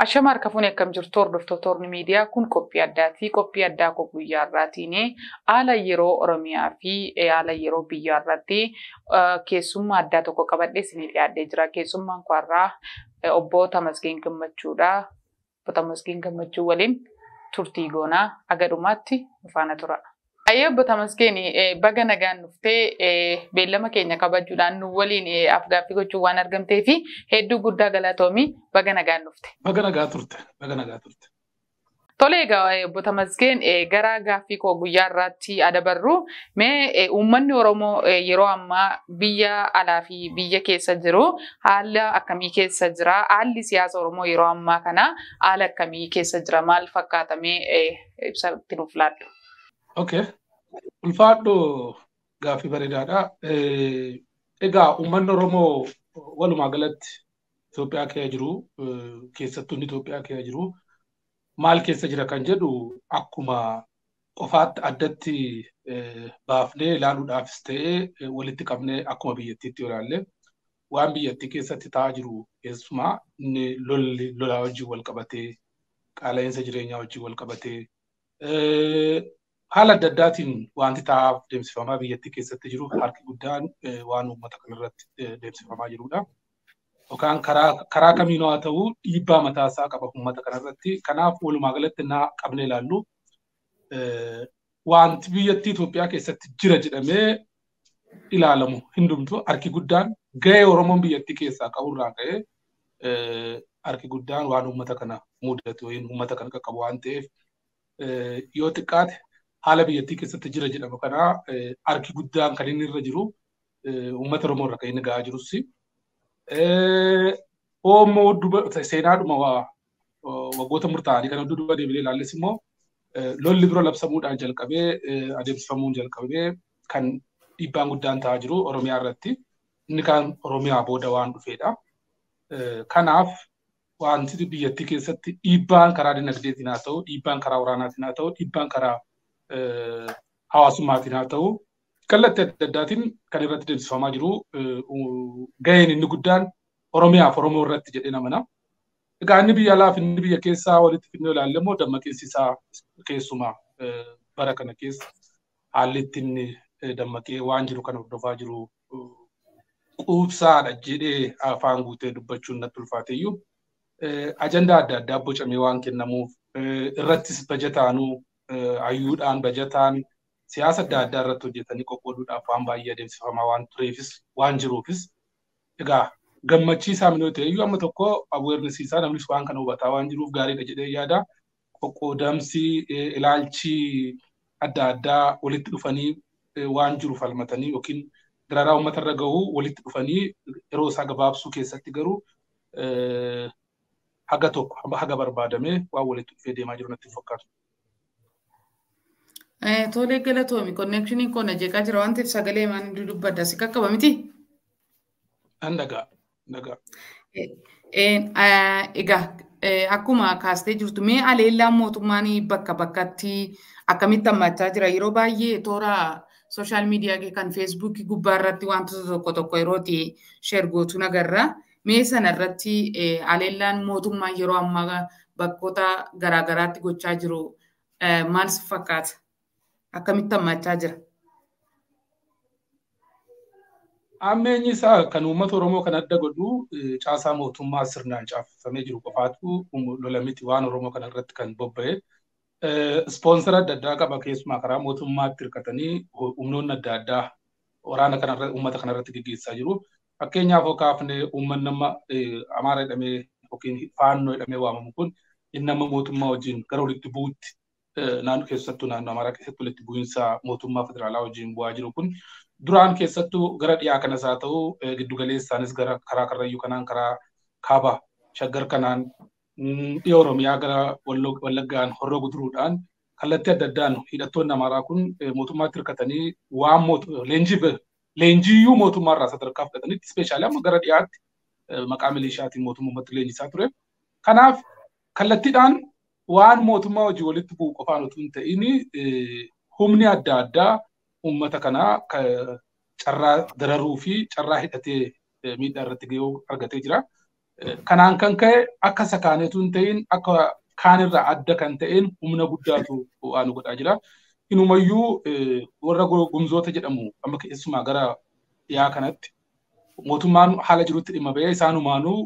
Ashamar kafun akkam jirtu hordoftoonni miidiyaa kun qophii addaati. Qophii addaa guyyaa irraatiin haala yeroo Oromiyaa fi haala yeroo biyyaa irratti keessummaa addaa tokko qabadhee isinii dhiyaadhee jira. Keessummaan kwarraa obbo Tamasgeen Gammachuudha. Obbo Tamasgeen Gammachuu waliin turtii goonaa agadumaatti faana tura. Obbo Tamasgeen baga nagaan dhuftee beellama keenya kabajuudhaan nu waliin afgaaffii gochuu waan argamtee fi hedduu guddaa galatoomii baga nagaan dhufte. Baga nagaa turte. Tole egaa obbo Tamasgeen gara gaaffii koo guyyaa irratti adabarru mee uummanni Oromoo yeroo ammaa biyya alaa fi biyya keessa jiru haala akkamii keessa jira? Haalli siyaasa Oromoo yeroo ammaa kana haala akkamii keessa jira? Maal fakkaatamee ibsatti nuuf laaddu? Okay. Ulfaadho gaaffii bareedaadha. Egaa uummanni Oromoo walumaa galatti Itoophiyaa keessa jiru, keessattuu Itoophiyaa keessa jiru maal keessa jira kan jedhu akkuma qofaatti addatti baafnee ilaaluudhaafis ta'ee walitti qabnee akkuma biyyattiitti yoo ilaalle waan biyyattii keessatti ta'aa jiru keessumaa inni lolaa wajjin wal qabatee qaala'insa jireenyaa wajjin wal qabatee haala adda addaatiin wanti ta'aaf deemsifamaa biyyattii keessatti jiru harki guddaan waan uummata kanarratti deemsifamaa jirudha. Yookaan karaa kamiinuu haa ta'u dhiibbaa mataasaa qaba uummata kanarratti. Kanaaf walumaa galatti naa qabnee ilaallu wanti biyyattii Itoophiyaa keessatti jira jedhamee ilaalamu hundumtu harki guddaan gahee Oromoon biyyattii keessaa qaburraa ka'ee harki guddaan waan uummata kana mudatu yookiin uummata kana qaqqabu waan ta'eef yoo xiqqaate haala biyyattii keessatti jira jedhamu kana harki guddaan kan inni irra jiru uummata Oromoo irra kan inni gahaa jirus. Oomoo seenaadhuma waggoota murtaa'anii kan duuba deebilee ilaalles immoo lolli dura labsamuudhaan jalqabee adeemsifamuun jalqabee kan dhiibbaan guddaan ta'aa jiru Oromiyaa irratti. Inni kan Oromiyaa booda waan dhufeedha. Kanaaf wanti biyyattii keessatti dhiibbaan karaa dinagdeetiin haa ta'u, dhiibbaan karaa waraanaatiin haa ta'u, dhiibbaan karaa hawaasummaatiin haa ta'u, kallattii adda addaatiin kan irratti deemsifamaa jiru gaheen inni guddaan Oromiyaaf Oromoo irratti jedhee namana. Egaa inni biyya alaa fi inni biyya keessaa walitti fidnee ilaalle immoo dammaqinsi isaa keessumaa bara kana keessa haalli ittiin dammaqee waan jiru kan hordofaa jiru quubsaadha jedhee afaan guutee dubbachuun natti ulfaateeyyuu ajandaa adda addaa bocamee waan kennamuuf irrattis bajataanuu hayyuudhaan bajataan siyaasa adda addaa irratti hojjetanii qoqqooduudhaaf waan baay'ee adeemsifamaa waan tureefis waan jiruufis egaa gammachiisaa minoo ta'eyyuu amma tokko awarenessiisaa namnis waan kana hubataa waan jiruuf gaariidha jedhee yaada. Qoqqoodamsi ilaalchi adda addaa walitti dhufanii waan jiru falmatanii yookiin dararaa uummata irra gahuu walitti dhufanii yeroo isaa gabaabsuu keessatti garuu haga tokko haga barbaadamee waan walitti dhufee deemaa jiru natti fakkaatu. Tole galatoomi konneekshiniin koo na jeeqaa jira waan ta'eef sagalee maan dubbadda si qaqqaba miti? Nagaa. Egaa akkuma kaastee jirtu mee aleellaan mootummaan bakka bakkatti akkamitti hammachaa jira? Yeroo baay'ee toora sooshaal miidiyaa kan feesbuukii gubbaa irratti wantoota tokko yerootti sheergootu nagarra. Mee sana irratti aleellaan mootummaa yeroo ammaa bakkoota garaagaraatti gochaa jiru maal si fakkaata? Akkamitti hammachaa jira? Ammeenyi isaa kan uummata Oromoo kan adda godhu caasaa mootummaa sirnaan caafamee jiru qofaatu lola miti waan Oromoo kana irratti kan bobba'e. Ispoonsara adda addaa qaba keessumaa karaa mootummaatti hirkatanii humnoonni adda addaa waraana kanarratti uummata kanarratti gaggeessaa jiru. Fakkeenyaaf yoo kaafne uummanni nama Amaara jedhamee yookiin Faannoo jedhamee waamamu kun inni nama mootummaa wajjin gara walitti bu'uutti naannoo keessattuu naannoo Amaaraa keessatti walitti bu'iinsa mootummaa federaalaa wajjin bu'aa jiru kun duraan keessattuu gara dhiyaa kanas haa ta'u giddugaleessaanis gara karaa Karrayyuu kanaan karaa kaaba shaggar kanaan dhiya Oromiyaa gara Wallaggaan Horroo Guduruudhaan kallattii adda addaan hidhattoonni Amaaraa kun mootummaatti hirkatanii waan leenjiyyuu mootummaarraa sadarkaa fudhatanitti ispeeshaalii amma gara dhiyaatti maqaa milishaatiin mootummatti leenjisaa ture. Kanaaf kallattiidhaan waan mootummaa hojii walitti bu'u qofaan utuu hin ta'in humni adda addaa uummata kanaa carraa dararuu fi carraa hidhatee miidhaa irratti gahuu argatee jira. Kanaan kan ka'e akka sakaanetu hin ta'in akka kaanirraa adda kan ta'een humna guddaatu waan godhaa jira. Inumayyuu warra gumzoota jedhamu amma keessumaa gara dhiyaa kanatti mootummaan haala jirutti dhimma ba'ee isaanumaanuu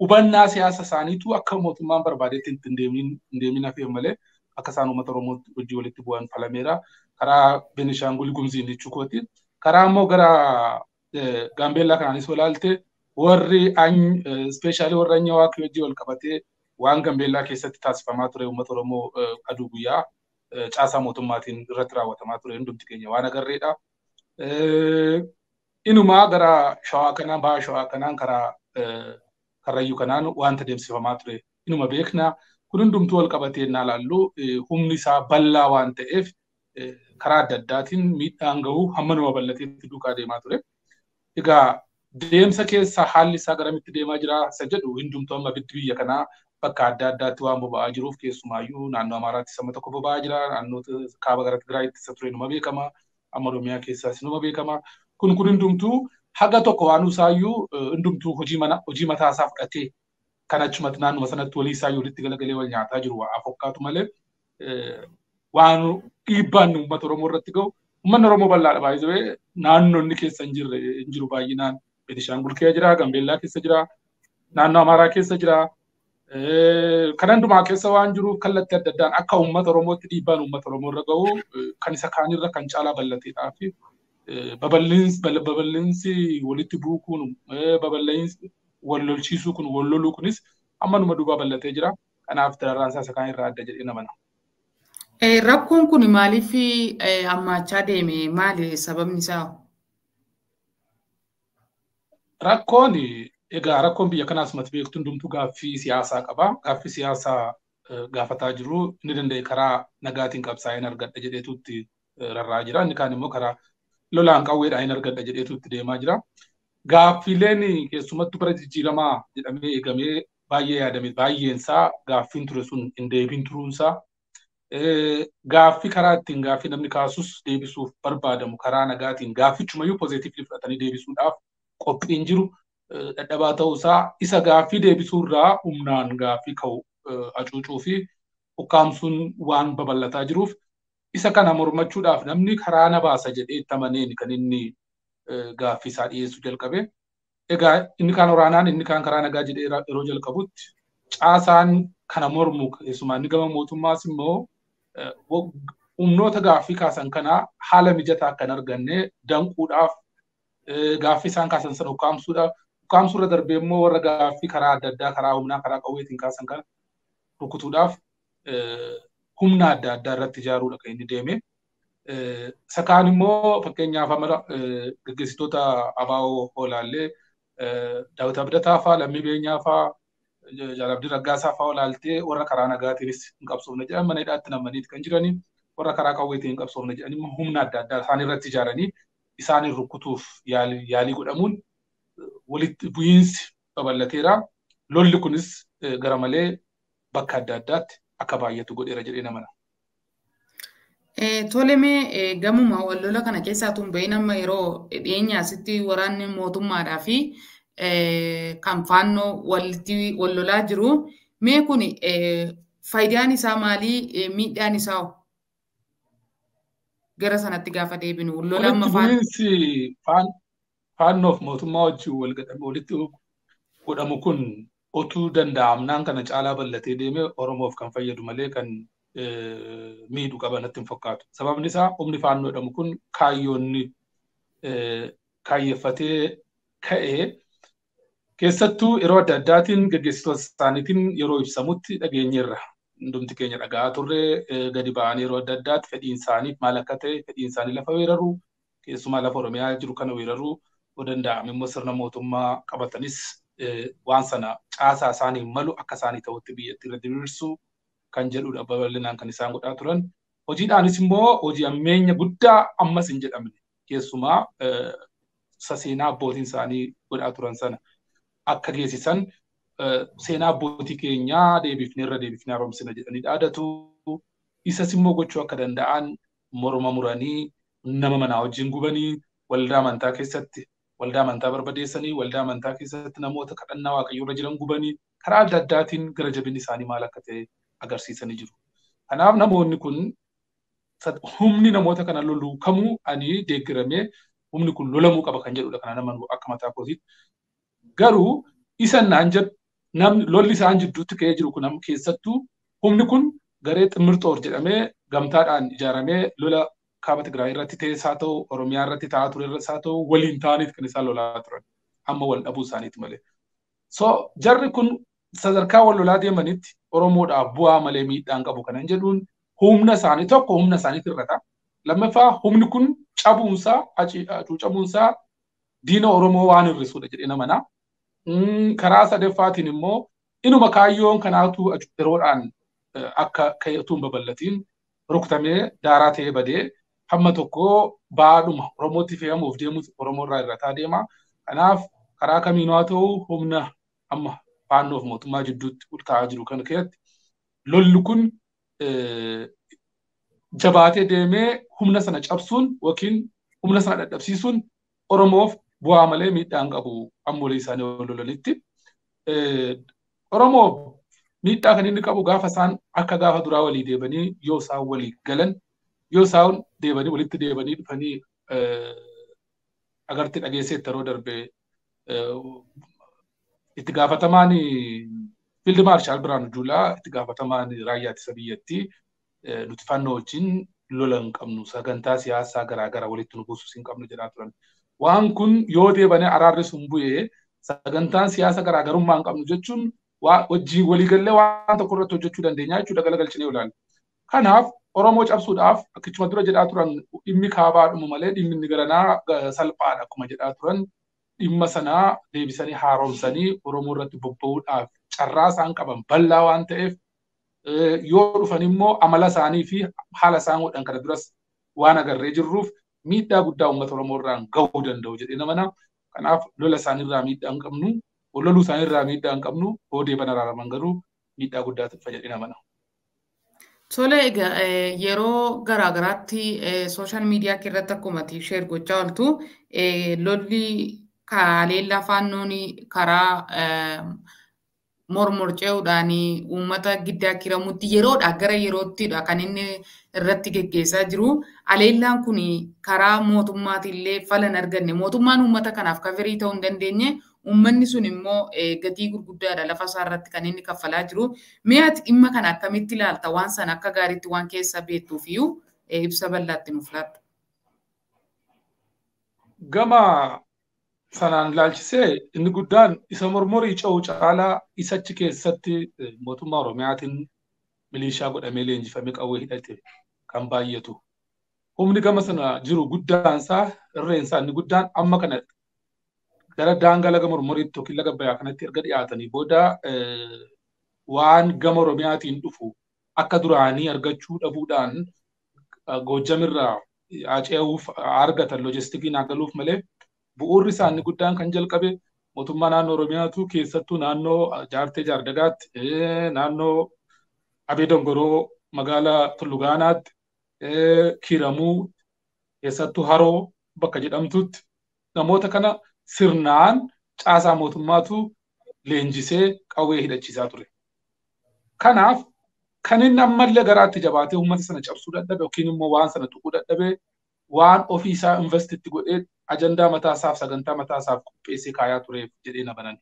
hubannaa siyaasa isaaniitu akka mootummaan barbaadetti hin deemin hafeef malee akka isaan uummata Oromoo hojii walitti bu'an falameera. Karaa Beenishaangul Gumziin jechuukooti. Karaa immoo gara Gaambeellaa kanaanis olaalte warri ispeeshaalii warra Anyawaa hojii wal qabatee waan Gaambeellaa keessatti taasifamaa ture uummata Oromoo aduu guyyaa caasaa mootummaatiin irratti raawwatamaa ture hundumti keenya waan agarreedha. Inumaa gara Shawaa kanaan baha Shawaa kanaan karaa Karrayyuu kanaan wanta deemsifamaa ture inuma beekna. Kun hundumtuu wal qabatee naa laallu humni isaa bal'aa waan ta'eef karaa adda addaatiin miidhaan gahu hamma nama bal'ateetti duukaa deemaa ture. Egaa deemsa keessa haalli isaa garamitti deemaa jira isa jedhu hundumtuu amma biyya kanaa bakka adda addaatti waan boba'aa jiruuf keessumaayyuu naannoo Amaaraatti sama tokko boba'aa jira. Naannoo kaaba gara Tigraayitti isa ture numa beekama. Amma Oromiyaa keessaas numa beekama. Kun hundumtuu haga tokko waan isaayyuu hundumtuu hojii mataa isaa fudhatee kan achumatti naannuma sanatti walii isaayyuu walitti galagalee wal nyaataa jiru waa fakkaatu malee waan dhiibbaan uummata Oromoo irratti gahu uummanni Oromoo bal'aadha baay'ee naannoonni keessa hin jiru baay'inaan Beenishaangul keessa jira, Gambeellaa keessa jira, naannoo Amaaraa keessa jira. Kan hundumaa keessa waan jiruuf kallattii adda addaan akka uummata Oromootti dhiibbaan uummata Oromoo irra gahu kan isa kaanirra kan caalaa bal'ateedhaa fi babal'insi walitti bu'uu kun babal'insi wal lolchiisuu kun wal loluu kunis ammanuma duuba bal'atee jira. Kanaaf dararaan isaa isa kaan irraa adda jedhee namana. Rakkoon kun maaliif hammaachaa deeme? Maali sababni isaa? Rakkoon egaa rakkoon biyya kanaas mati beektu hundumtuu gaaffii siyaasaa qaba. Gaaffii siyaasaa gaafataa jiru inni danda'e karaa nagaatiin qabsaa'een argadha jedheetutti rarraa jira. Inni kaan immoo karaa lolaan qawweedhaan argadha jedheetutti deemaa jira. Gaaffiileen keessumattuu bara jijjiiramaa jedhamee eegamee baay'ee yaadame baay'eensaa gaaffiin ture sun hin deebiin turuunsaa gaaffii karaa ittiin gaaffii namni kaasus deebisuuf barbaadamu karaa nagaatiin gaaffichumayyuu pozitiivli fudhatanii deebisuudhaaf qophiin jiru dadhabaa ta'uusaa isa gaaffii deebisuurraa humnaan gaaffii ka'u hacuucuu fi ukkaamsuun waan babal'ataa jiruuf isa kana mormachuudhaaf namni karaa na baasa jedhee itti amaneen kan inni gaaffii isaa dhiyeessuu jalqabe. Egaa inni kaan waraanaan inni kaan karaa nagaa jedhee yeroo jalqabutti caasaan kana mormu keessumaa inni gama mootummaas immoo humnoota gaaffii kaasan kanaa haala mijataa akka hin arganne danquudhaaf gaaffii isaan kaasan sana ukkaamsuurra darbee immoo warra gaaffii karaa adda addaa karaa humnaa karaa qawweetiin kaasan kana rukutuudhaaf humna adda addaa irratti ijaaruudha kan inni deeme. Sakaan immoo fakkeenyaaf amma gaggeessitoota ABO olaallee Daawit Abdataa fa'aa Lammii Beenyaa fa'aa Jaalabdii Raggaasaa fa'aa olaaltee warra karaa nagaatiinis hin qabsoofne jedhan mana hidhaatti namaniiti kan jiranii warra karaa qawweetiin hin qabsoofne jedhanii humna adda addaa isaan irratti ijaaranii isaanin rukutuuf yaalii godhamuun walitti bu'iinsi babal'ateera. Lolli kunis gara malee bakka adda addaatti akka baay'atu godheera jedhee namana. Tolemee gamuma wallola kana keessaa tun bahin amma yeroo dhiyeenya asitti waraanni mootummaadhaa fi kan faannoo walitti wallolaa jiru. Mee kun faayidaan isaa maalii? Miidhaan isaa gara sanatti gaafa deebinu wallola amma faannoof mootummaa wajjin walitti godhamu kun otuu danda'amnaan kana caalaa bal'atee deeme Oromoof kan fayyadu malee kan miidhu qaba natti hin fakkaatu. Sababni isaa humni faannoo jedhamu kun kaayyoonni kaayyeeffatee ka'ee keessattuu yeroo adda addaatiin gaggeessitoota isaaniitiin yeroo ibsamutti dhageenyeerra. Hundumti keenya dhagaa turre gadi ba'anii yeroo adda addaatti fedhiin isaanii maal akka ta'e fedhiin isaanii lafa weeraruu keessumaa lafa Oromiyaa jiru kana weeraruu yoo danda'ame immoo sirna mootummaa qabatanis waan sana caasaa isaanii malu akka isaanii ta'utti biyyattii irra diriirsuu kan jedhudha babal'inaan kan isaan godhaa turan. Hojiidhaanis immoo hojii ammeenya guddaa ammas hin jedhamne keessumaa seenaa abbootiin isaanii godhaa turan sana akka geessisan seenaa abbootii keenyaa deebifnee haaromsina jedhanii dhaadatu. Isas immoo gochuu akka danda'an morma muranii nama manaa wajjin gubanii waldaa amantaa keessatti waldaa amantaa barbadeessanii waldaa amantaa keessatti namoota kadhannaa waaqayyoo irra jiran gubanii karaa adda addaatiin gara jabinni isaanii maal akka ta'e agarsiisanii jiru. Kanaaf namoonni kun humni namoota kana loluu kamuu ani deeggaramee humni kun lolamuu qaba kan jedhudha kana nama akka mataa kootiitti. Garuu isan naan jedhu namni lolli isaan jidduutti ka'ee jiru kun keessattuu humni kun garee ximmirtoor jedhamee gamtaadhaan ijaaramee lola kaaba Tigraay irratti ta'es haa ta'u Oromiyaa irratti ta'aa ture irratti haa ta'u waliin ta'aniif kan isaan lolaa turan amma wal dhabuu isaaniiti malee. So jarri kun sadarkaa wal lolaa deemanitti Oromoodhaaf bu'aa malee miidhaan qabu kanan jedhuun humna isaanii tokko humna isaaniitti irrata. Lammaffaa humni kun cabuunsaa diina Oromoo waan hir'isuudha jedhee namanaa. Karaa sadeeffaatiin immoo inuma kaayyoon kanaatu yeroodhaan akka ka'eetuun babal'atiin rukutamee daaraa ta'ee badee hamma tokko baadhuma Oromootti fe'amuuf deemus Oromoo irraa irrataa deema. Kanaaf karaa kamiinuu haa ta'u humna amma faannoof mootummaa jidduutti ultaa'aa jiru kan keessatti lolli kun jabaatee deemee humna sana cabsuun yookiin humna sana dadhabsiisuun Oromoof bu'aa malee miidhaan qabu ammolee isaanii wal lolanitti. Oromoo miidhaa kan inni qabu gaafa isaan akka gaafa duraa walii deebanii yoo isaan walii galan yoo isaan deebanii walitti deebanii dhufanii agartee dhageesseetti yeroo darbee itti gaafatamaan Fiild Maarshaal Biraanuu Juulaa itti gaafatamaan raayyaa ittisa biyyattii nuti fannoo wajjin lola hin qabnu sagantaa siyaasaa garaagaraa walitti nu buusus hin qabnu jedhaa turan. Waan kun yoo deebanii araarri sun bu'ee sagantaan siyaasa garaagarummaa hin qabnu jechuun wajjin waliigallee waan tokko irratti hojjechuu dandeenya jechuudha galagalchinee ilaalla. Kanaaf Oromoo cabsuudhaaf akkuma dura jedhaa turan dhimmi kaabaadhuma malee dhimmi inni garanaa salphaadha akkuma jedhaa turan dhimma sanaa deebisanii haaromsanii Oromoo irratti bobba'uudhaaf carraa isaan qaban bal'aa waan ta'eef yoo dhufan immoo amala isaanii fi haala isaan godhan kana duras waan agarree jirruuf miidhaa guddaa uummata Oromoo irraan gahuu danda'u jedhee namana. Kanaaf lola isaaniirraa miidhaa hin qabnu, loluu isaaniirraa miidhaa hin qabnu, boodee bana raaraman garuu miidhaa guddaatu dhufa jedhee namana. Tole egaa yeroo garaagaraatti sooshaal miidiyaa irratti akkuma sheer gochaa ooltu lolli kaaleellaa faannoon karaa mormorceeudhaan uummata giddaa kiramutti yeroodhaa gara yeroottidha kan inni irratti geggeessaa jiru. Aleellaan kun karaa mootummaatillee fala hin arganne. Mootummaan uummata kanaaf kafirii ta'uu hin dandeenye. Uummanni sun immoo gatii gurguddaadha lafa isaa irratti kan inni kaffalaa jiru. Mi'aati dhimma kana akkamitti ilaalta? Waan sana akka gaariitti waan keessa beektuuf iyyuu ibsa bal'aatti nuuf laadhu. Gama sanaan ilaalchisee inni guddaan isa mormorii ce'u caalaa isachi keessatti mootummaa Oromiyaatiin milishaa godhamee leenjifamee qawwee hidhate kan baay'atu. Humni gama sana jiru guddaansaa irreensaa inni guddaan amma kana gara daangaa laga mormoriitti yookiin laga bayaa kanatti erga dhiyaatanii booda waan gama Oromiyaatiin dhufu akka duraanii argachuu dhabuudhaan Goojjamirraa ce'uuf argatan loojistikiin agaluuf malee bu'uurri isaanii guddaan kan jalqabe mootummaa naannoo Oromiyaatu keessattuu naannoo Jaartee Jaardagaatti naannoo Abee Dongoroo magaalaa Tullugaanaatti Kiramuu keessattuu Haroo bakka jedhamtutti namoota kana sirnaan caasaa mootummaatu leenjisee qawwee hidhachiisaa ture. Kanaaf kan inni ammallee garaatti jabaatee uummata sana cabsuu dadhabe yookiin immoo waan sana tuquu dadhabe waan ofii isaa investitti godhee ajandaa mataasaaf sagantaa mataasaaf qopheessee kaayaa tureef jedhee nabanan.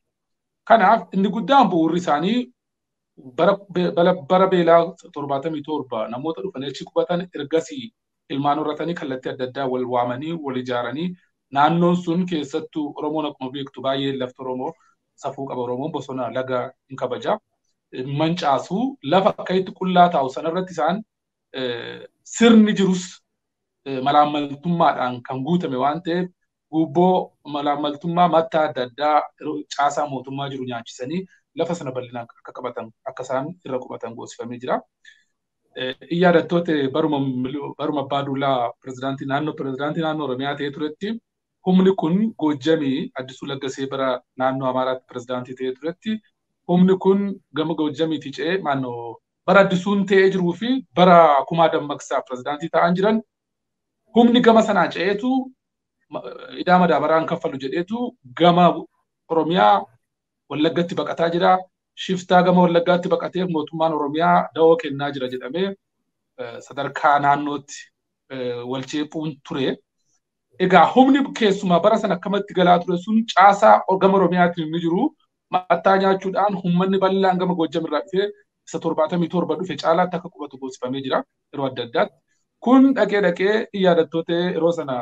Kanaaf inni guddaan bu'uurri isaanii bara beelaa 77 namoota dhufanii achi qubatan ergasii ilmaan horratanii kallattii adda addaa wal waamanii wal ijaaranii naannoon sun keessattuu Oromoon akkuma beektu baay'ee lafti Oromoo safuu qaba Oromoon bosona laga hin kabaja. Mancaasuu lafa akka itti qullaa taa'u sanarratti isaan sirni jirus malaammaltummaadhaan kan guutame waan ta'eef gubboo malaammaltummaa mattaa adda addaa caasaa mootummaa jiru nyaachisanii lafa sana bal'inaan akka qabatan akka isaan irra qubatan goosifamee jira. Iyyadattoota baruma Baaduulaa pirezidaantii naannoo Oromiyaa ta'ee turetti humni kun Goojjamii Addisuu Laggasee bara naannoo Amaaraatti pirezidaantii ta'ee turetti humni kun gama Goojjamiitii ce'ee bara Addisuun ta'ee jiruu fi bara Kumaa Dammaqsaa pirezidaantii ta'an jiran humni gama sanaa ce'eetu idaa madaabaraan kaffalu jedheetu gama Oromiyaa Wallaggatti baqataa jira. Shiftaa gama Wallaggaatti baqateef mootummaan Oromiyaa da'oo kennaa jira jedhamee sadarkaa naannootti wal ceephuun ture. Egaa humni keessumaa bara sana akkamatti galaa ture sun caasaa gama Oromiyaatiin ni jiru. Mattaa nyaachuudhaan uummanni bal'aan gama Goojjamirraa dhufee isa 77 dhufe caalaatti akka qubatu goosifamee jira yeroo adda addaatti. Kun dhaqee iyyadattoota yeroo sana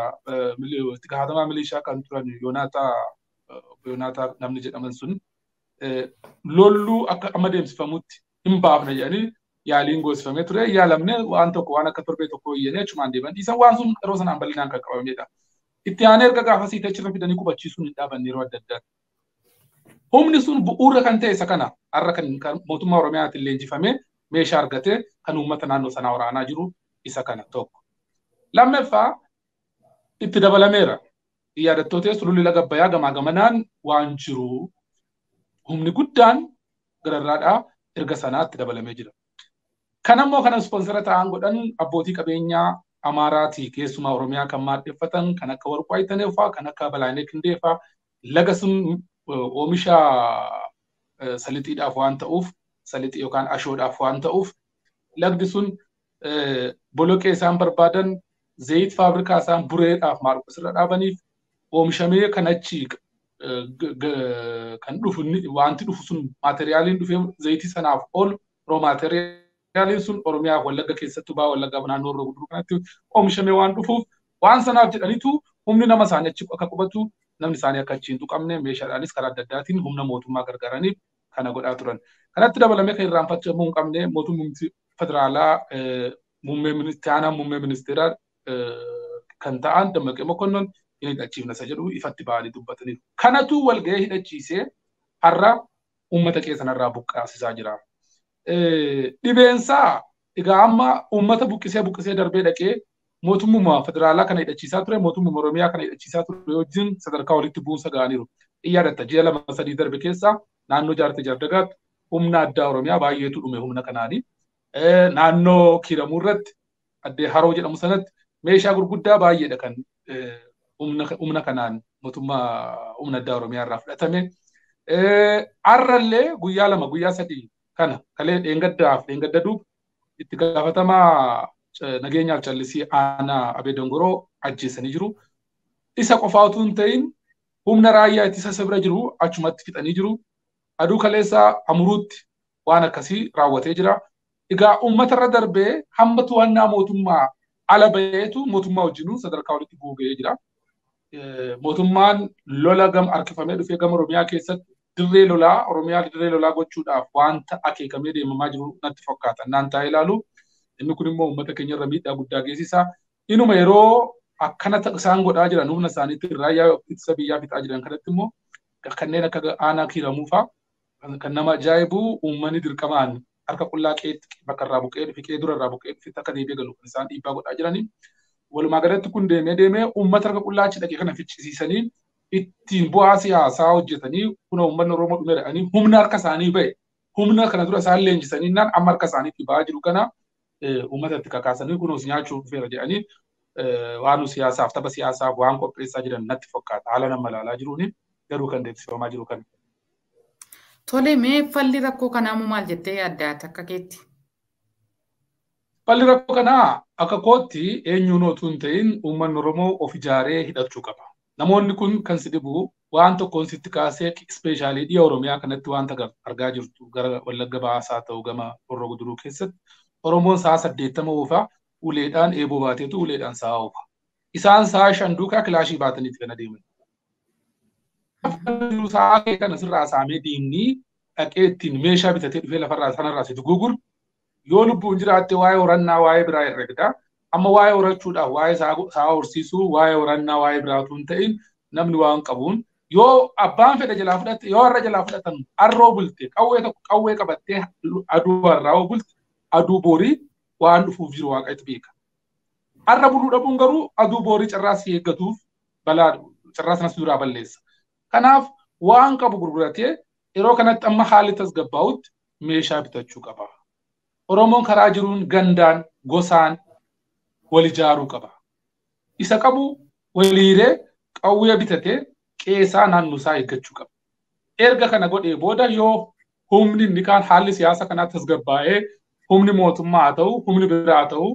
itti gaafatamaa milishaa kan turan Yoonaataa namni jedhaman sun lolluu akka amma deemsifamutti hin baafne jedhanii yaaliin goosifamee ture. Yaalamne waan tokko waan akka torbee tokko iyyanii achumaan deeman. Isaan waan sun yeroo sanaan bal'inaan kan qabamedha. Itti aanee erga gaafasii achirra fidanii qubachiisuun hin dhaabanne yeroo adda addaatti. Humni sun bu'uura kan ta'e isa kana har'a kan mootummaa Oromiyaatiin leenjifamee meeshaa argatee kan uummata naannoo sanaa waraanaa jiru isa kana tokko. Lammaffaa itti dabalameera. Iyyadattoota sululli laga Abbayyaa gamaa gamanaan waan jiru humni guddaan gararraadhaa erga sanaatti dabalamee jira. Kanammoo kana ispoonsara ta'an godhan abbootii qabeenyaa Amaaraatii keessumaa Oromiyaa kan maaddeeffatan kan akka Warquu Ayitaneefaa kan akka Balaayinee Kindeefaa laga sun oomisha salixiidhaaf waan ta'uuf salixii yookaan ashoodhaaf waan ta'uuf lagdi sun boloqee isaan barbaadan zayit faabrikaa isaan bureedhaaf maarqusirra dhaabaniif oomishamee kan achi kan dhufu wanti dhufu sun maateriyaaliin dhufee zayitii sanaaf oolu roo maateriyaaliin sun Oromiyaa Wallagga keessattuu baa Wallaggaa naannoo Horroo Guduruu kanatti oomishamee waan dhufuuf waan sanaaf jedhaniitu humni nama isaanii achi akka qubatu namni isaanii akka achi hin tuqamne meeshaadhaanis karaa adda addaatiin humna mootummaa gargaaraniif kana godhaa turan. Kanatti dabalamee kan irraanfachamuu hin qabne mootummaa federaalaa muummee ministeeraa kan ta'an Dammaqee Mokonnon inni hidhachiifna isa jedhu ifatti ba'anii dubbataniiru. Kanatu walgahee hidhachiisee har'a uummata keessanarraa buqqaasisaa jira. Dhibeensaa egaa amma uummata buqqisee darbee dhaqee mootummaa federaalaa kana hidhachiisaa ture mootummaa Oromiyaa kana hidhachiisaa ture wajjin sadarkaa walitti bu'uunsa ga'aniiru. Iyyaadatta ji'a 2-3 darbe keessa naannoo Jaartee Jardagaatti humna addaa Oromiyaa baay'eetu dhume humna kanaani. Naannoo Kiiramuu irratti addee Haroo jedhamu sanatti meeshaa gurguddaa baay'eedha kan humna kanaan mootummaa humna addaa Oromiyaa irraa fudhatame. Har'allee guyyaa 2-3 kana kalee dheengadda duub itti gaafatamaa nageenyaaf callisii aanaa Abee Dongoroo ajjeesanii jiru. Isa qofaa utuu hin ta'in humna raayyaa ittisa sabira jiru achumatti fixanii jiru. Aduu kaleessaa Amuruutti waan akkasii raawwatee jira. Egaa uummatarra darbee hamma to'annaa mootummaa ala baheetu mootummaa wajjinuu sadarkaa walitti bu'ee jira. Mootummaan lola harkifamee dhufee gama Oromiyaa keessatti dirree lolaa gochuudhaaf wanta akeekamee deemamaa jiru natti fakkaata. Naan taa'ee ilaalu inni kun immoo uummata keenya irra miidhaa guddaa geessisa. Inuma yeroo akkana isaan godhaa jiran humna isaaniitti raayyaa ittisa biyyaa fixaa jiran kanatti immoo kanneen akka aanaa Kiiramuu fa'aa kan nama ajaa'ibu uummanni dirqamaan harka qullaa bakka irraa buqqee dhufe dura irraa buqqee dhufe akka deebi'ee galu kan isaan dhiibbaa godhaa jiranii. Walumaa galatti kun deemee uummata harka qullaa achi dhaqee kana fichisiisanii ittiin bu'aa siyaasaa hojjetanii kuna uummanni Oromoo dhume jedhanii humna harka isaanii ba'e humna kana dura isaan leenjisanii amma harka isaaniitti ba'aa jiru kana uummatatti kakaasanii kunuus nyaachuu dhufeera jedhanii waan siyaasaaf tapha siyaasaaf waan qopheessaa jiran natti fakkaata. Haala nama ilaalaa jiruuni garuu kan deemsifamaa jiru kana. Tole mee falli rakkoo kanaa maal jettee yaadda akka keetti? Falli rakkoo kanaa akka kootti eenyuun otoo hin ta'in uummanni Oromoo of ijaaree hidhachuu qaba. Namoonni kun kan si dhibu waan tokkoon sitti kaasee ispeeshaalii dhiya Oromiyaa kanatti wanta argaa jirtu gara Wallagga Baasaa ta'u gama Horroo Guduruu keessatti Oromoon sa'a 80 oofaa uleedhaan eeboo baateetu uleedhaan sa'a oofa. Isaan sa'a 5 duukaa kilaashii baataniiti kan adeeman. Sa'a kee kana sirraa saamee diinni dhaqee ittiin meeshaa bitatee dhufee lafarraa sanarraa si gurguru yoo lubbuun jiraatte waa'ee horannaa waa'ee biraa herregda. Amma waa'ee horachuudhaaf waa'ee sa'a horsiisuu waa'ee horannaa waa'ee biraatu hin ta'in namni waan qabuun yoo abbaan fedha jalaa fudhatte yoo har'a jalaa fudhatan harroo bulte qawwee qabattee aduu harraa bulte aduu borii waan dhufuuf jiru Waaqayyotu beeka. Har'a buluu dhabuun garuu aduu boorii carraas eeggatuuf balaa carraas nas duraa balleessa. Kanaaf waan qabu gurguratee yeroo kanatti amma haalli tasgabbaa'utti meeshaa bitachuu qaba. Oromoon karaa jiruun gandaan gosaan wal ijaaruu qaba. Isa qabu waliiree qawwee bitatee qeesaa naannosaa eeggachuu qaba. Erga kana godhee booda yoo humni inni kaan haalli siyaasa kanaa tasgabbaa'ee humni mootummaa haa ta'u humni biraa haa ta'u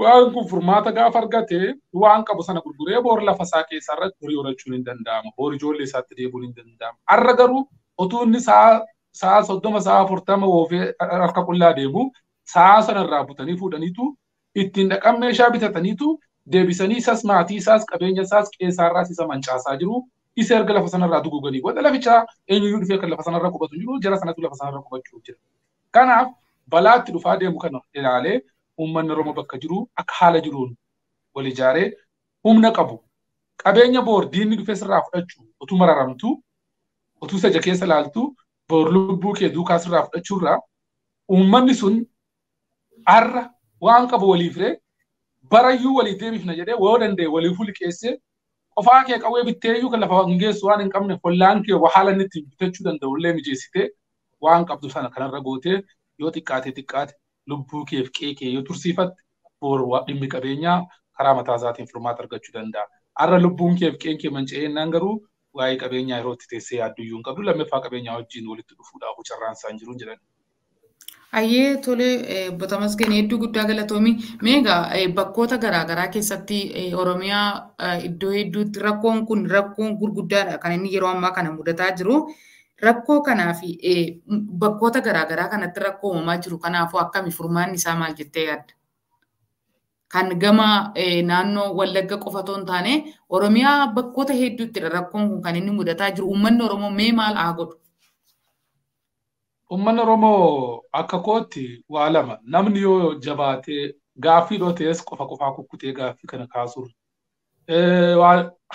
waan kun furmaata gaafa argatee waan qabu sana gurguree boor lafa isaa keessaa irratti horii horachuun hin danda'amu. Boor ijoollee isaatti deebi'uun hin danda'amu. Har'a garuu utuu inni sa'a 30 sa'a 40 oofee harka qullaa deemu sa'a sanarraa butanii fuudhaniitu ittiin dhaqan meeshaa bitataniitu deebisanii isas maatii isaas qabeenya isaas qeessaarraas isa mancaasaa jiru. Isa erga lafa sanarraa duguganii booda lafichaa eenyuyyuu dhufee kan lafa sanarra qubatu jiru jara sanatu lafa sanarra qubachuu jira. Kanaaf balaatti dhufaa deemu kana ilaalee uummanni Oromoo bakka jiru akka haala jiruun wal ijaaree humna qabu qabeenya boor diinni dhufee sirraa fudhachuu utuu mararamtu utuu saja keessa laaltu boor lubbuu kee duukaa sirraa fudhachuurraa uummanni sun har'a waan qabu waliif ree barayyuu walii deebifna jedhee woo danda'e waliifuu liqeessee qofaa kee qawwee bitteeyyuu kan lafa hingeessu waan hin qabne hollaan kee haala inni ittiin bitachuu danda'u illee mijeessitee waan qabdu sana kanarra gootee yoo xiqqaate lubbuu keef qeekee yoo tursiifatte boor dhimmi qabeenyaa karaa mataa isaatiin furmaata argachuu danda'a. Har'a lubbuun keef qeenkee manca'eennaan garuu waa'ee qabeenyaa yeroo itti teessee yaadduyyuu hin qabdu lammaffaa qabeenyaa wajjin walitti dhufuudhaaf carraan isaan jiru jedhan. Ayyee tole Tamasgeen hedduu guddaa galatoomii. Meegaa bakkoota garaagaraa keessatti Oromiyaa iddoo hedduutti rakkoon kun rakkoon gurguddaadha kan inni yeroo ammaa kana mudataa jiru. Rakkoo kanaa fi bakkoota garaagaraa kanatti rakkoo uumamaa jiru kanaafuu akkami furmaanni isaa maal jettee yaadda? Kan gama naannoo Wallagga qofa otoo hin taane Oromiyaa bakkoota hedduutti rakkoon kun kan inni mudataa jiru. Uummanni Oromoo mee maal haa godhu? Uummanni Oromoo akka kootti waa lama. Namni yoo jabaatee gaaffii dhootees qofaa kukkutee gaaffii kana kaasuun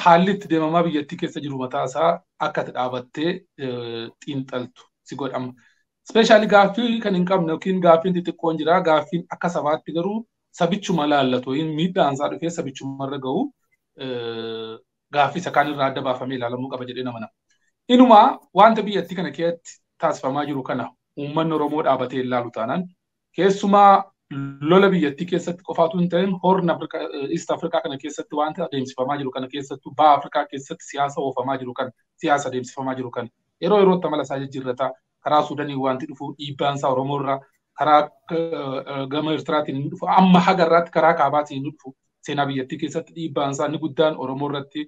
haalli itti deemamaa biyyattii keessa jiru mataa isaa akka itti dhaabattee xiinxaltu si godhama. Ispeeshaalii gaaffii kan hin qabne yookiin gaaffiin xixiqqoon jira. Gaaffiin akka sabaatti garuu sabichuma laallatu miidhaan isaa dhufee sabichumarra gahu gaaffii isa kaan irraa adda baafamee ilaalamuu qaba jedhee nama nama. Inumaa wanta biyyattii kana keessatti taasifamaa jiru kana uummanni Oromoo dhaabatee ilaalu taanaan keessumaa lola biyyattii keessatti qofaatu hin ta'in Horn East Afrikaa kana keessatti wanta adeemsifamaa jiru kana keessattuu Baha Afrikaa keessatti siyaasa oofamaa jiru kana siyaasa adeemsifamaa jiru kana yeroo yerootti amala isaa jijjiirrata karaa Suudanii wanti dhufu dhiibbaan isaa Oromoo irraa karaa gama Eertiraatiin inni dhufu amma hagarraatti karaa kaabaatiin inni dhufu seenaa biyyattii keessatti dhiibbaan isaa inni guddaan Oromoo irratti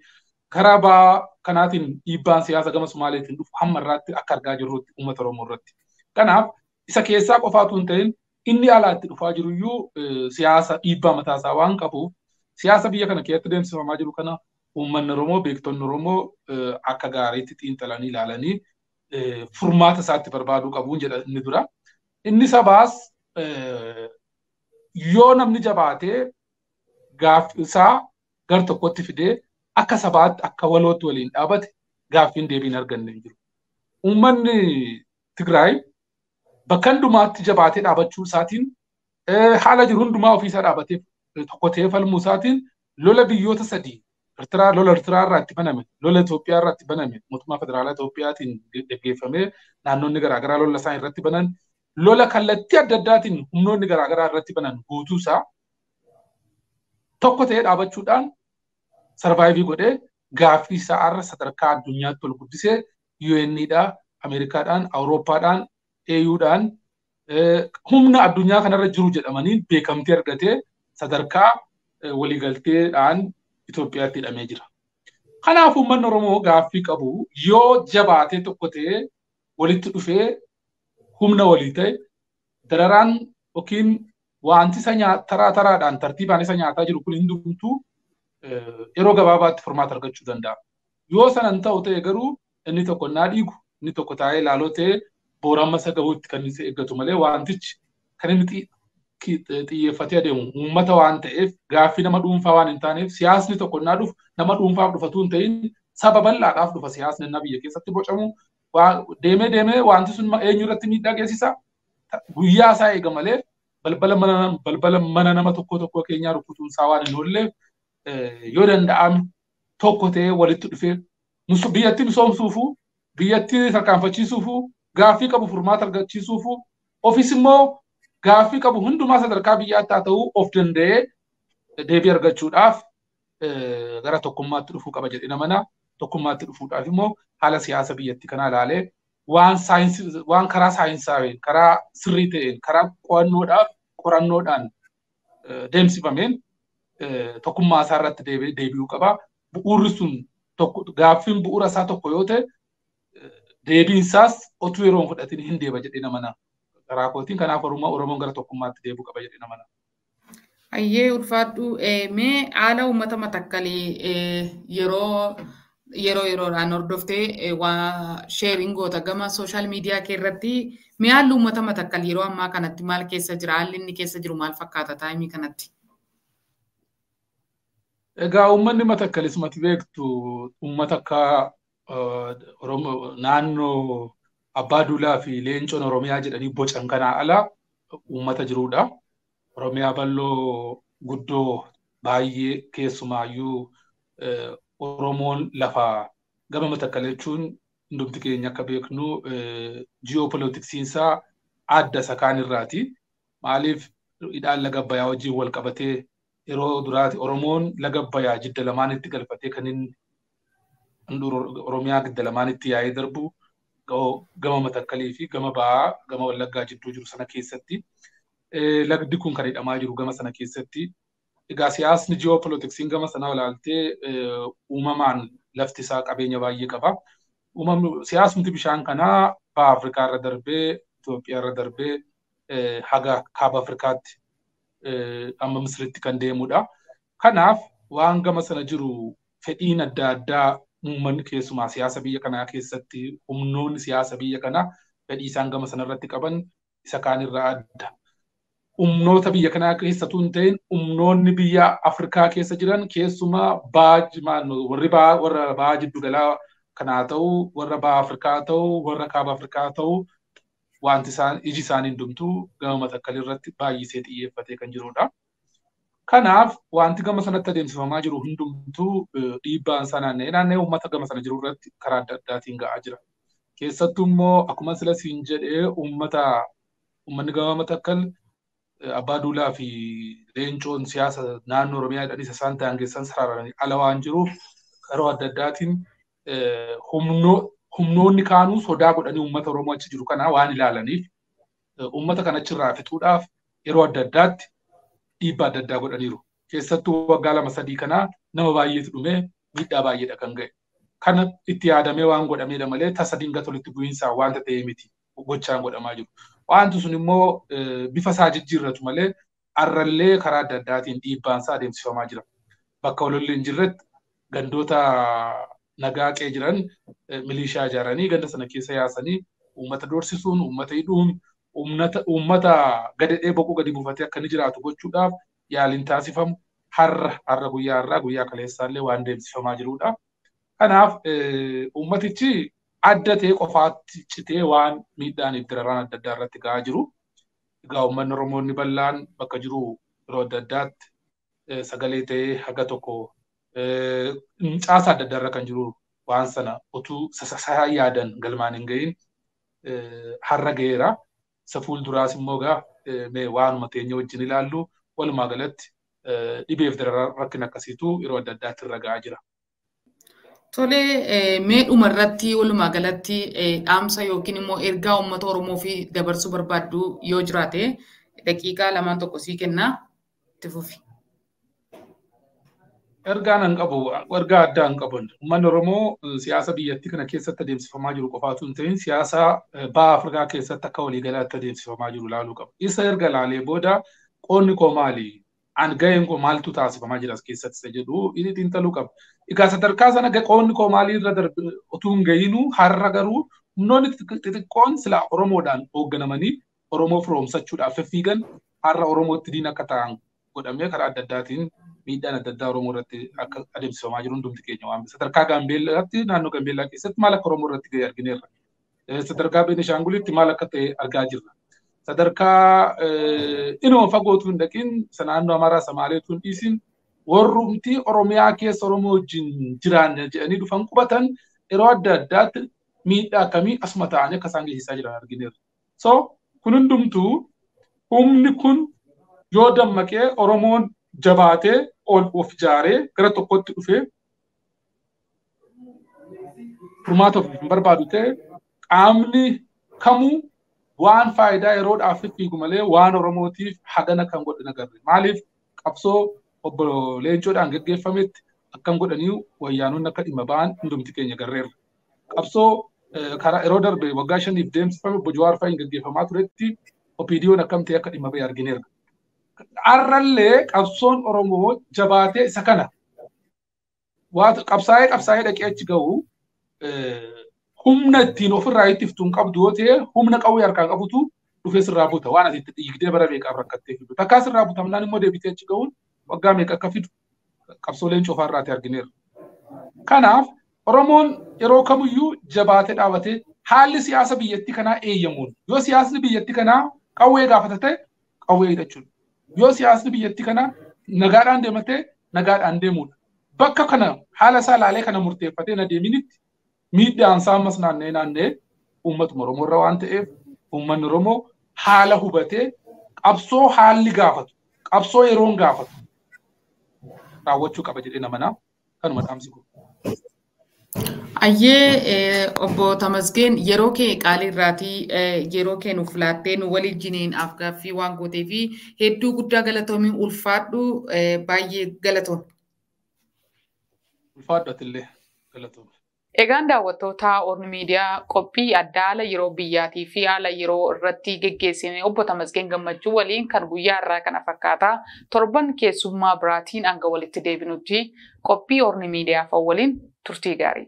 karaa Baha kanaatiin dhiibbaan siyaasa gama Sumaaleetiin dhufu hamma irraatti akka argaa jirrutti uummata Oromoo irratti. Kanaaf isa keessaa qofaatu hin ta'in inni alaatti dhufaa jiruyyuu siyaasa dhiibbaa mataa isaa waan qabuuf siyaasa biyya kana keessatti deemsifamaa jiru kana uummanni Oromoo beektonni Oromoo akka gaariitti xiinxalanii ilaalanii furmaata isaatti barbaaduu qabuun jedha inni dura. Inni sabaas yoo namni jabaatee gaaffii isaa gar tokkotti fidee akka sabaatti akka walootti waliin dhaabate gaaffiin deebiin arganne hin jiru. Uummanni Tigraay bakka hundumaatti jabaatee dhaabachuu isaatiin haala jiru hundumaa ofiisaa dhaabatee tokkotee falmuu isaatiin lola biyyoota sadii lola Eertiraa irraa itti baname lola Itoophiyaa irraa itti baname mootummaa federaalaa Itoophiyaatiin gaggeeffamee naannoonni garaagaraa lola isaan irratti banan lola kallattii adda addaatiin humnoonni garaagaraa irratti banan guutuu isaa tokko ta'ee dhaabachuudhaan sarvaayivii godhee gaaffii isaa irra sadarkaa addunyaatti ol guddisee UN'dhaan Ameerikaadhaan Awurooppaadhaan AU'dhaan humna addunyaa kanarra jiru jedhamanii beekamtii argatee sadarkaa waliigalteedhaan Itoophiyaatti hidhamee jira. Kanaaf uummanni Oromoo gaaffii qabu yoo jabaatee tokko ta'ee walitti dhufee humna walii ta'e dararaan yookiin wanti isa taraadhaan tartiibaan isa nyaataa jiru kun hundumtuu yeroo gabaabaatti furmaata argachuu danda'a. Yoo sanan ta'u ta'e garuu inni tokko naa dhiigu inni tokko taa'ee ilaaloo ta'ee booramma isa gahuutti kan inni eeggatu malee wantichi kan inni xiyyeeffatee adeemu uummata waan ta'eef gaaffii nama dhuunfaa waan hin taaneef siyaasni tokko naa dhufu nama dhuunfaaf dhufatu hin ta'in saba bal'aadhaaf dhufa siyaasni inni biyya keessatti bocamu deemee wanti sun eenyu irratti miidhaa geessisa guyyaa isaa eega malee balbala mana nama tokko keenyaa rukutuun isaa waan hin oolle yoo danda'ame tokko ta'ee walitti dhufee biyyattii misoomsuufu biyyattii tarkaanfachiisuufu gaaffii qabu furmaata argachiisuufu ofis immoo gaaffii qabu hundumaa sadarkaa biyyaatti haa ta'u of danda'ee deebii argachuudhaaf gara tokkummaatti dhufuu qaba jedhee namana. Tokkummaatti dhufuudhaaf immoo haala siyaasa biyyattii kanaa ilaalee waan karaa saayinsaaween karaa sirrii ta'een karaa qorannoodhaan deemsifameen tokkummaa isaa irratti deebi'uu qaba. Bu'uurri sun gaaffiin bu'uura isaa tokko yoo ta'e deebiin isaas otuu yeroo fudhatiin hin deeba jedhee namana. Karaa kootiin kanaaf Oromoon gara tokkummaatti deebi'uu qaba jedhee namana. Ayyee ulfaadhu mee haala uummata Matakkalii yeroodhaan hordoftee waa sheeringoota gama sooshaal miidiyaa kee irratti mee haalli uummata Matakkalii yeroo ammaa kanatti maal keessa jira? Haalli inni keessa jiru maal fakkaata taayimii kanatti? Egaa uummanni Matakkalis mati beektu uummata akka naannoo Abbaa Duulaa fi Leencoon Oromiyaa jedhanii bocan kanaa ala uummata jirudha. Oromiyaa bal'oo guddoo baay'ee keessumaayyuu Oromoon lafa gama Matakkalii jechuun hundumti keenya akka beeknu ji'oopolitiksiinsaa adda isa kaan irraati. Maaliif hidhaan laga Abbayyaa wajjin wal qabatee yeroo duraati Oromoon laga Abbayyaa jidda lamaanitti galfatee kan inni Oromiyaa jidda lamaanitti yaa'ee darbu gama Matakkalii fi gama Bahaa gama Wallaggaa jidduu jiru sana keessatti. Lagdi kun kan hidhamaa jiru gama sana keessatti. Egaa siyaasni ji'oopolitiksiin gama sana ilaaltee uumamaan lafti isaa qabeenya baay'ee qaba. Siyaasni bishaan kanaa Baha Afrikaa irra darbee Itoophiyaa irra darbee haga Kaaba Afrikaatti amma Misiritti kan deemudha. Kanaaf waan gama sana jiru fedhiin adda addaa uummanni keessumaa siyaasa biyya kanaa keessatti humnoonni siyaasa biyya kanaa fedhii isaan gama sana irratti qaban isa kaan irraa adda. Humnoota biyya kanaa keessattuu hin ta'in humnoonni biyya Afrikaa keessa jiran keessumaa warra Bahaa jiddu galaa kanaa ta'uu warra Baha Afrikaa ta'uu warra Kaaba Afrikaa ta'uu wanti iji isaanii hundumtuu gama Matakkalii irratti baay'isee xiyyeeffatee kan jirudha. Kanaaf wanti gama sanatti adeemsifamaa jiru hundumtuu dhiibbaan isaa naanna'ee uummata gama sana jiru irratti karaa adda addaatiin ga'aa jira. Keessattuu immoo akkuma sila siin jedhee uummanni gama Matakkalii Abbaa Duulaa fi Leencoon siyaasa naannoo Oromiyaa jedhanii isaan ta'an keessan saraaranii ala waan jiruuf yeroo adda addaatiin humnoonni kaanuu sodaa godhanii uummata Oromoo achi jiru kanaa waan ilaalaniif uummata kana achirraa fixuudhaaf yeroo adda addaatti dhiibbaa adda addaa godhaniiru. Keessattuu waggaa 2-3 kanaa nama baay'eetu dhumee miidhaa baay'eedha kan ga'e. Kana itti yaadamee waan godhameedha malee tasa dinga tolitti bu'iinsaa wanta ta'ee miti gochaan godhamaa jiru. Wanti sun immoo bifa isaa jijjiirratu malee arrallee karaa adda addaatiin dhiibbaan isaa adeemsifamaa jira. Bakka walolli hin jirretti gandoota nagaa qee jiran milishaa ijaaranii ganda sana keessa yaasanii uummata doorsisuun, uummata hidhuun, uummata gadadhee boquu gadi buufatee akka inni jiraatu gochuudhaaf yaaliin taasifamu har'a guyyaa kaleessaallee waan deemsifamaa jirudha. Kanaaf uummatichi adda ta'e qofaatti citee waan miidhaan itti dararaan adda addaa irratti ga'aa jiru. Egaa uummanni Oromoonni bal'aan bakka jiru yeroo adda addaatti sagalee ta'ee haga tokko caasaa adda addaa irra kan jiru waan sana utuu sasaa yaadan galmaan hin ga'iin har'a ga'eera. Isa fuulduraas immoo waanuma teenya wajjin ilaallu walumaa galatti dhibeef dararaa rakkina akkasiitu yeroo adda addaatti irra ga'aa jira. Tolee, mee dhumarratti walumaa galatti dhaamsa yookiin immoo ergaa uummata Oromoo fi dabarsuu barbaaddu yoo jiraate daqiiqaa 2 sii kennaa itti fufi. Ergaa addaa hin qabu. Uummanni Oromoo siyaasa biyyattii kana keessatti adeemsifamaa jiru qofaatu hin ta'in siyaasa Baha Afrikaa keessatti akka waliigalaatti adeemsifamaa jiru ilaaluu qaba. Isa erga ilaalee booda qoonni koo maali? Ga'een koo maaltu taasifamaa jira as keessatti isa jedhu inni xiinxaluu qaba. Egaa sadarkaa sana qoonni koo maalii irra darbe utuu hin ga'iinuu har'a garuu humnoonni xixiqqoon sila Oromoodhaan hoogganamanii Oromoo firoomsachuudhaaf fiffiigan har'a Oromootti diina akka ta'an godhamee karaa adda addaatiin miidhaan adda addaa Oromoo irratti akka adeemsifamaa jiru hundumti keenya waan sadarkaa Gaambeellaatti naannoo Gaambeellaa keessatti maal akka Oromoo irratti ga'e argineerra. Sadarkaa Beenishaangulitti maal akka ta'e argaa jirra. sadarkaa inuma fagootu hin dhaqin naannoo Amaaraa Samaaleetu hin dhiisin warrumti Oromiyaa keessa Oromoo wajjin jiran jedhanii dhufan qubatan yeroo adda addaatti miidhaa akkamii asuma ta'anii akka isaan geessisaa jiran argineerra. So kun hundumtuu humni kun yoo dammaqee Oromoon jabaatee of ijaaree gara tokkotti dhufee furmaata of hin barbaadu ta'e qaamni kamuu waan faayidaa yeroodhaaf fiigu malee waan Oromootiif hagana kan godhan agarre. Maaliif qabsoo obbo Leencoodhaan gaggeeffametti akkam godhanii wayyaanonni akka dhimma ba'an hundumti keenya agarreerra. Qabsoo karaa yeroo darbe waggaa 5 deemsifame obbo Jawaar Faayiin gaggeeffamaa turetti OPDO'n akkam ta'e akka dhimma ba'e argineerra. Arrallee qabsoon Oromoo jabaatee isa kana qabsaa'ee dhaqee achi ga'u humna ittiin ofirraa ittiftuun qabdu yoo ta'e humna qawwee harkaan qabutu dhufee sirraa buuta waan ati itti dhiigdee bara meeqaaf rakkattee fidu. Takkaa sirraa buutamnaan immoo deebitee achi ga'uun waggaa meeqa akka fidu qabsooleen cofaarraati argineerra. Kanaaf Oromoon yeroo kamiyyuu jabaatee dhaabatee haalli siyaasa biyyattii kanaa eeyyamuun yoo siyaasni biyyattii kanaa qawwee gaafata ta'e qawwee hidhachuudha. Yoo siyaasni biyyattii kanaa nagaadhaan deematee nagaadhaan deemuudha. Bakka kana haala isaa laalee kana murteeffatee na deeminitti miidhaan isaa ammas naannee uummatuma Oromoo irra waan ta'eef uummanni Oromoo haala hubatee qabsoo haalli gaafatu qabsoo yeroon gaafatu raawwachuu qaba jedhee namanaa kanuma dhaamsi kun. Ayyee obbo Tamasgeen yeroo kee qaalii irraatii yeroo kee nuuf laattee nu waliin afgaaffii waan gootee fi hedduu guddaa galatoomii ulfaadhu baay'ee galatoom. Ulfaadhu atillee galatoom. Egaan daawwattoota Ormi Miidiyaa qophii adda haala yeroo biyyaatii fi haala yeroo irratti geggeessine obbo Tamasgeen Gammachuu waliin kan guyyaa irraa kana fakkaata torban keessummaa biraatiin hanga walitti deebinutti qophii Ormi Miidiyaa waliin turtii gaarii.